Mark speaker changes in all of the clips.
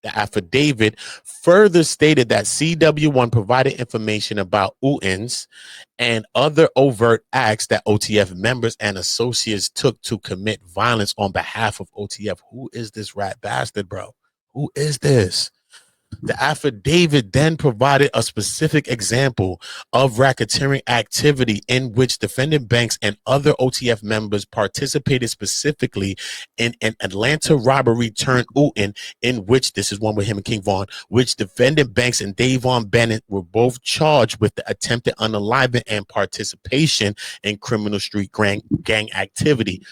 Speaker 1: The affidavit further stated that CW1 provided information about UNs and other overt acts that OTF members and associates took to commit violence on behalf of OTF. Who is this rat bastard, bro? Who is this? The affidavit then provided a specific example of racketeering activity in which defendant banks and other OTF members participated, specifically in an Atlanta robbery turned UN, in which, this is one with him and King Vaughn, which defendant Banks and Davon Bennett were both charged with the attempted unaliving and participation in criminal street gang activity.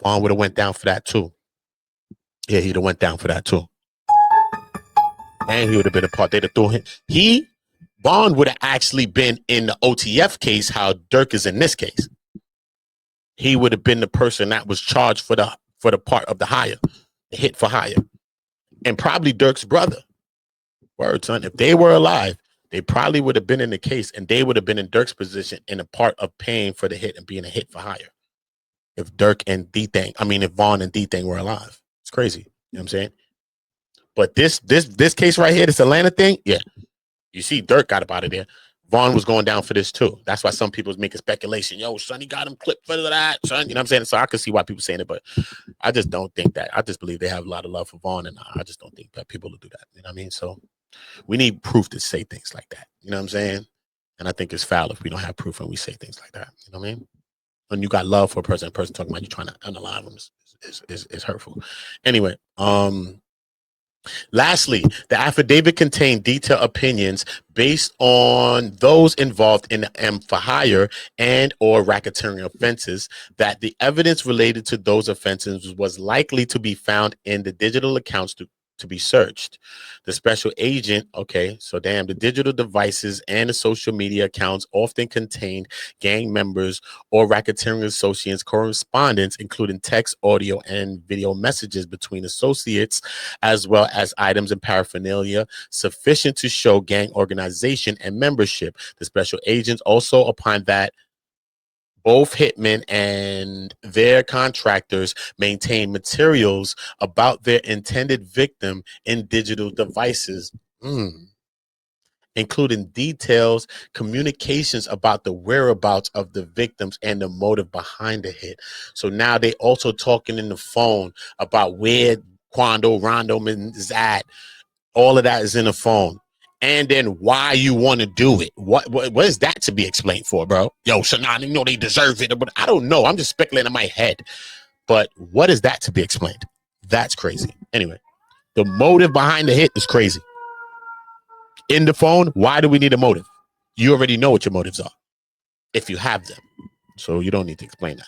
Speaker 1: Vaughn would have went down for that too. Yeah, he'd have went down for that too. And he would have been a part. They'd have thrown him. Bond would have actually been in the OTF case, how Durk is in this case. He would have been the person that was charged for the part of the hire, the hit for hire. And probably Durk's brother. Word, son. If they were alive, they probably would have been in the case, and they would have been in Durk's position in a part of paying for the hit and being a hit for hire. If Durk and D-Thing, if Vaughn and D-Thing were alive. It's crazy. You know what I'm saying? But this case right here, this Atlanta thing, yeah. You see Durk got up out of there. Vaughn was going down for this too. That's why some people was making speculation. Yo, son, he got him clipped for that, son. You know what I'm saying? So I can see why people saying it, but I just don't think that. I just believe they have a lot of love for Vaughn, and I just don't think that people will do that. You know what I mean? So we need proof to say things like that. You know what I'm saying? And I think it's foul if we don't have proof and we say things like that. You know what I mean? When you got love for a person talking about you trying to unalive them is hurtful. Anyway, lastly, the affidavit contained detailed opinions based on those involved in the M for hire and or racketeering offenses, that the evidence related to those offenses was likely to be found in the digital accounts to be searched. The special agent, the digital devices and the social media accounts often contained gang members or racketeering associates' correspondence, including text, audio, and video messages between associates, as well as items and paraphernalia sufficient to show gang organization and membership. The special agents also opined that both hitmen and their contractors maintain materials about their intended victim in digital devices, including details, communications about the whereabouts of the victims and the motive behind the hit. So now they also talking in the phone about where Rondo is at. All of that is in the phone. And then why you want to do it. What is that to be explained for, bro? Yo, Shannon, you know they deserve it. But I don't know. I'm just speculating in my head. But what is that to be explained? That's crazy. Anyway, the motive behind the hit is crazy. In the phone, why do we need a motive? You already know what your motives are, if you have them. So you don't need to explain that.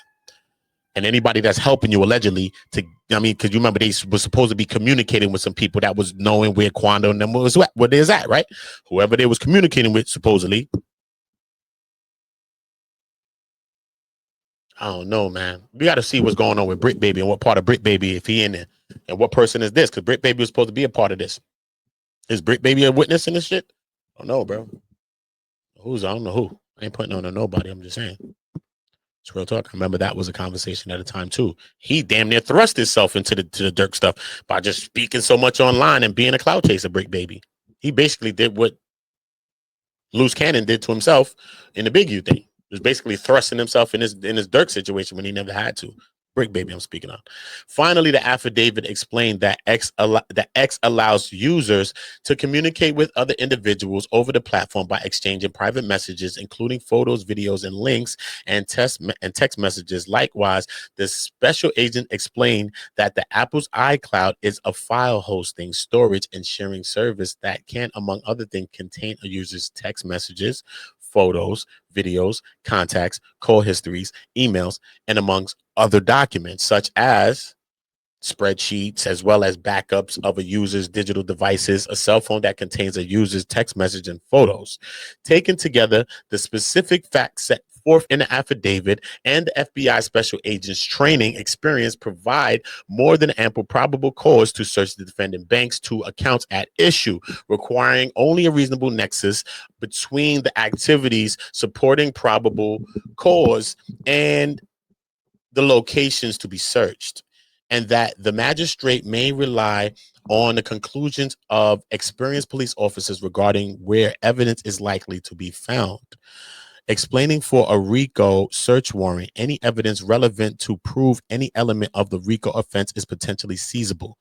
Speaker 1: And anybody that's helping you allegedly because you remember they was supposed to be communicating with some people that was knowing where Quando and them was where there's at, right? Whoever they was communicating with, supposedly. I don't know, man. We got to see what's going on with Brick Baby and what part of Brick Baby, if he in there, and what person is this? Because Brick Baby was supposed to be a part of this. Is Brick Baby a witness in this shit? I don't know, bro. I don't know who. I ain't putting on to nobody. I'm just saying. It's real talk. I remember that was a conversation at a time too. He damn near thrust himself into the Durk stuff by just speaking so much online and being a cloud chaser, Brick Baby. He basically did what Loose Cannon did to himself in the Big U thing. He was basically thrusting himself in his Durk situation when he never had to. Brick Baby, I'm speaking on. Finally, the affidavit explained that X allows users to communicate with other individuals over the platform by exchanging private messages, including photos, videos, and links, and text messages. Likewise, the special agent explained that the Apple's iCloud is a file hosting, storage, and sharing service that can, among other things, contain a user's text messages, photos, videos, contacts, call histories, emails, and amongst other documents such as spreadsheets, as well as backups of a user's digital devices, a cell phone that contains a user's text message and photos. Taken together, the specific facts set forth in the affidavit and the FBI special agent's training experience provide more than ample probable cause to search the defendant bank's two accounts at issue, requiring only a reasonable nexus between the activities supporting probable cause and the locations to be searched, and that the magistrate may rely on the conclusions of experienced police officers regarding where evidence is likely to be found. Explaining for a RICO search warrant, any evidence relevant to prove any element of the RICO offense is potentially seizable,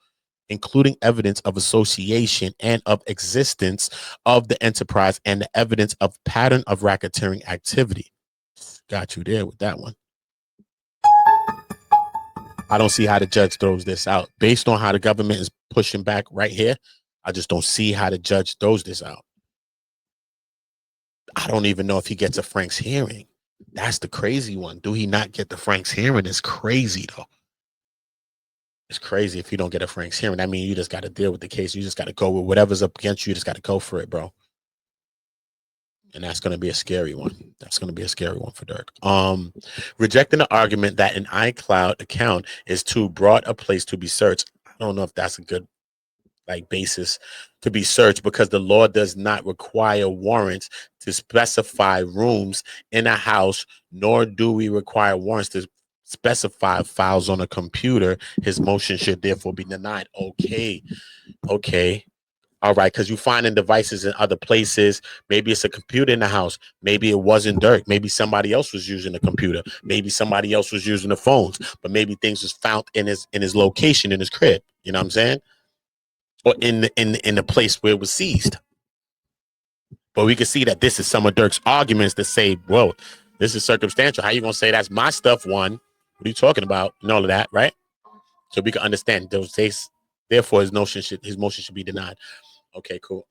Speaker 1: including evidence of association and of existence of the enterprise and the evidence of pattern of racketeering activity. Got you there with that one. I don't see how the judge throws this out. Based on how the government is pushing back right here, I just don't see how the judge throws this out. I don't even know if he gets a Frank's hearing. That's the crazy one. Do he not get the Frank's hearing? It's crazy, though. It's crazy if you don't get a Frank's hearing. I mean, you just got to deal with the case. You just got to go with whatever's up against you. You just got to go for it, bro. And that's going to be a scary one. That's going to be a scary one for Durk. Rejecting the argument that an iCloud account is too broad a place to be searched. I don't know if that's a good basis to be searched, because the law does not require warrants to specify rooms in a house, nor do we require warrants to specify files on a computer. His motion should therefore be denied. Okay. All right, because you finding devices in other places. Maybe it's a computer in the house. Maybe it wasn't Durk. Maybe somebody else was using the computer. Maybe somebody else was using the phones. But maybe things was found in his location, in his crib. You know what I'm saying? Or in the place where it was seized. But we can see that this is some of Durk's arguments that say, "Whoa, this is circumstantial. How you gonna say that's my stuff? One, what are you talking about? And all of that, right?" So we can understand those days. Therefore, his motion should be denied. Okay, cool.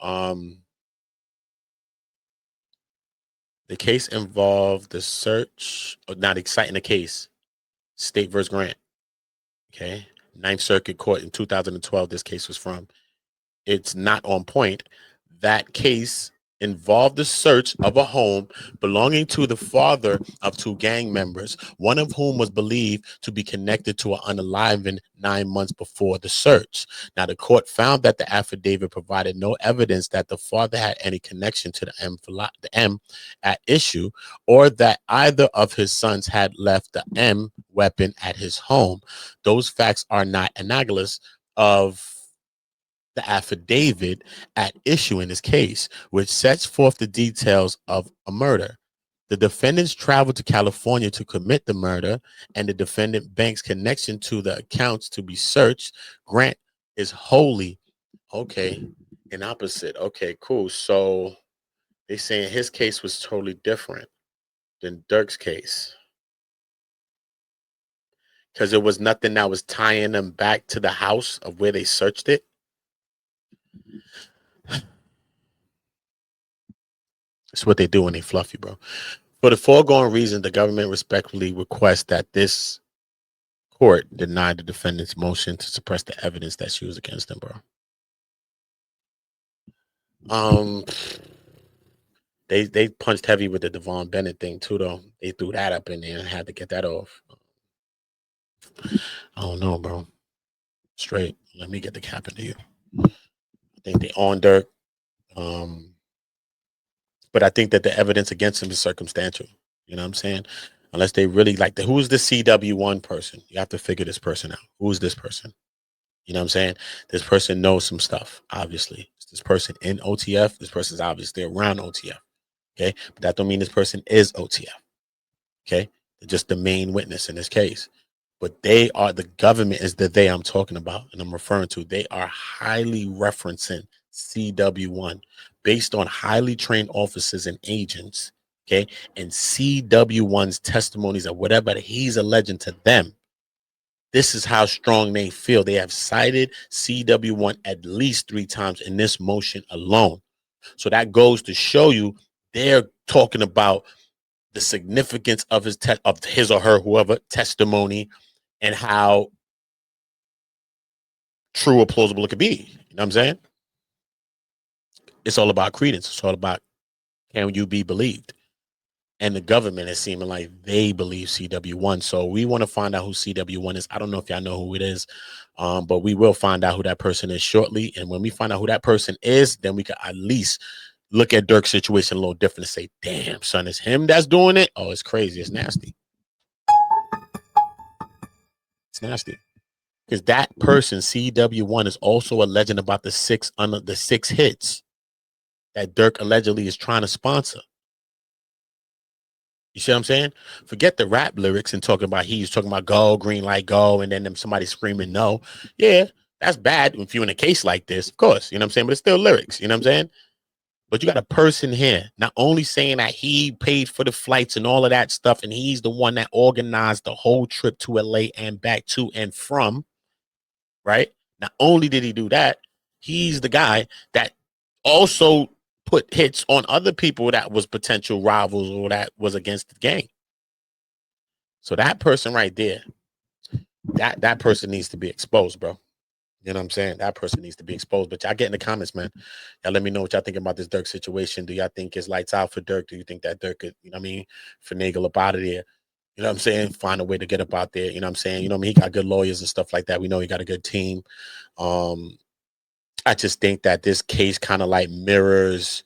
Speaker 1: The case involved the search, not exciting the case, State versus Grant. Okay, Ninth Circuit Court in 2012. This case was from. It's not on point. That case involved the search of a home belonging to the father of two gang members, one of whom was believed to be connected to an unalivened 9 months before the search. Now, the court found that the affidavit provided no evidence that the father had any connection to the M at issue, or that either of his sons had left the M weapon at his home. Those facts are not analogous of the affidavit at issue in this case, which sets forth the details of a murder. The defendants traveled to California to commit the murder, and the defendant bank's connection to the accounts to be searched. Grant is wholly okay and opposite. Okay, cool. So they saying his case was totally different than Durk's case, because there was nothing that was tying them back to the house of where they searched it. It's what they do when they fluff you, bro. For the foregoing reason, the government respectfully requests that this court deny the defendant's motion to suppress the evidence that's used against them, bro. They punched heavy with the Devon Bennett thing too, though. They threw that up in there and had to get that off. I don't know, bro. Straight. Let me get the cap into you. I think they on Durk. But I think that the evidence against him is circumstantial. You know what I'm saying? Unless they really who's the CW1 person? You have to figure this person out. Who's this person? You know what I'm saying? This person knows some stuff, obviously. Is this person in OTF? This person's obviously around OTF. Okay. But that don't mean this person is OTF. Okay. They're just the main witness in this case. But the government is the they I'm talking about and I'm referring to. They are highly referencing CW1 based on highly trained officers and agents. Okay. And CW1's testimonies of whatever he's alleging to them. This is how strong they feel. They have cited CW1 at least 3 times in this motion alone. So that goes to show you they're talking about the significance of his or her, whoever, testimony and how true or plausible it could be. You know what I'm saying? It's all about credence. It's all about, can you be believed? And the government is seeming like they believe CW1. So we want to find out who CW1 is. I don't know if y'all know who it is, but we will find out who that person is shortly. And when we find out who that person is, then we can at least look at Durk's situation a little different and say, damn, son, it's him that's doing it. Oh, it's crazy. It's nasty. It's nasty. Because that person, CW1, is also a legend about the six hits that Durk allegedly is trying to sponsor. You see what I'm saying? Forget the rap lyrics and talking about he's talking about go, green light, go, and then somebody screaming no. Yeah, that's bad if you're in a case like this, of course. You know what I'm saying? But it's still lyrics. You know what I'm saying? But you got a person here not only saying that he paid for the flights and all of that stuff, and he's the one that organized the whole trip to LA and back to and from, right? Not only did he do that, he's the guy that also put hits on other people that was potential rivals or that was against the gang. So that person right there, that person needs to be exposed, bro. You know what I'm saying? That person needs to be exposed. But y'all get in the comments, man. Y'all let me know what y'all think about this Durk situation. Do y'all think it's lights out for Durk? Do you think that Durk could, you know what I mean, finagle up out of there? You know what I'm saying? Find a way to get up out there. You know what I'm saying? You know what I mean? He got good lawyers and stuff like that. We know he got a good team. I just think that this case kind of like mirrors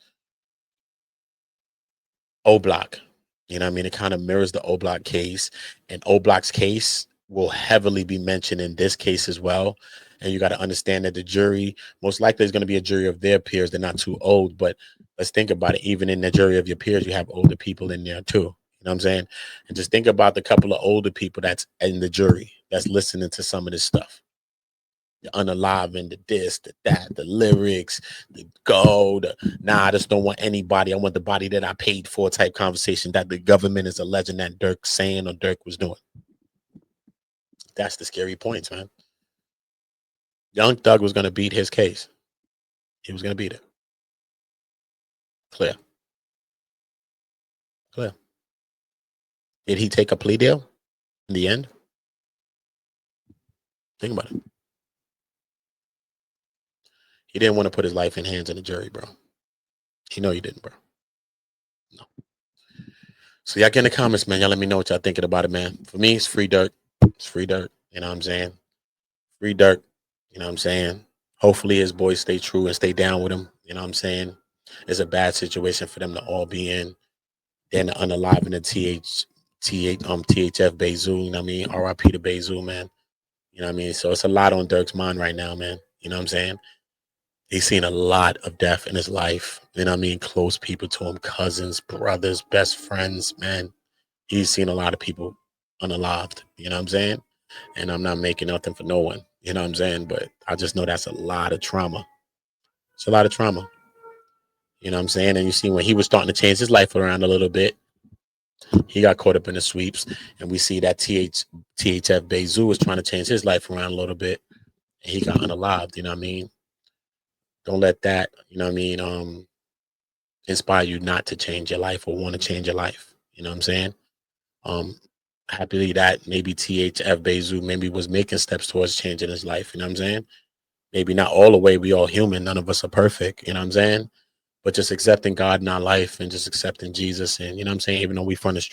Speaker 1: O-Block. You know what I mean? It kind of mirrors the O-Block case. And O-Block's case will heavily be mentioned in this case as well. And you got to understand that the jury most likely is going to be a jury of their peers. They're not too old, but let's think about it. Even in the jury of your peers, you have older people in there too. You know what I'm saying? And just think about the couple of older people that's in the jury that's listening to some of this stuff. The unaliving, the this, the that, the lyrics, the go, the nah, I just don't want anybody. I want the body that I paid for type conversation that the government is alleging that Durk saying or Durk was doing. That's the scary points, man. Young Thug was going to beat his case. He was going to beat it. Clear. Clear. Did he take a plea deal in the end? Think about it. He didn't want to put his life in hands of the jury, bro. You know he didn't, bro. No. So y'all get in the comments, man. Y'all let me know what y'all thinking about it, man. For me, it's free Durk. It's free Durk. You know what I'm saying? Free Durk. You know what I'm saying? Hopefully his boys stay true and stay down with him. You know what I'm saying? It's a bad situation for them to all be in. Then the unalive in the THF Bayzoo. You know what I mean? RIP to Bayzoo, man. You know what I mean? So it's a lot on Durk's mind right now, man. You know what I'm saying? He's seen a lot of death in his life. You know what I mean? Close people to him, cousins, brothers, best friends, man. He's seen a lot of people unalived. You know what I'm saying? And I'm not making nothing for no one. You know what I'm saying? But I just know that's a lot of trauma. It's a lot of trauma. You know what I'm saying? And you see when he was starting to change his life around a little bit, he got caught up in the sweeps. And we see that THF Bayzoo was trying to change his life around a little bit. And he got unalived. You know what I mean? Don't let that, you know what I mean, inspire you not to change your life or want to change your life. You know what I'm saying? Happily that maybe THF Bayzoo maybe was making steps towards changing his life. You know what I'm saying? Maybe not all the way. We all human. None of us are perfect. You know what I'm saying? But just accepting God in our life and just accepting Jesus. And, you know what I'm saying? Even though we from the street.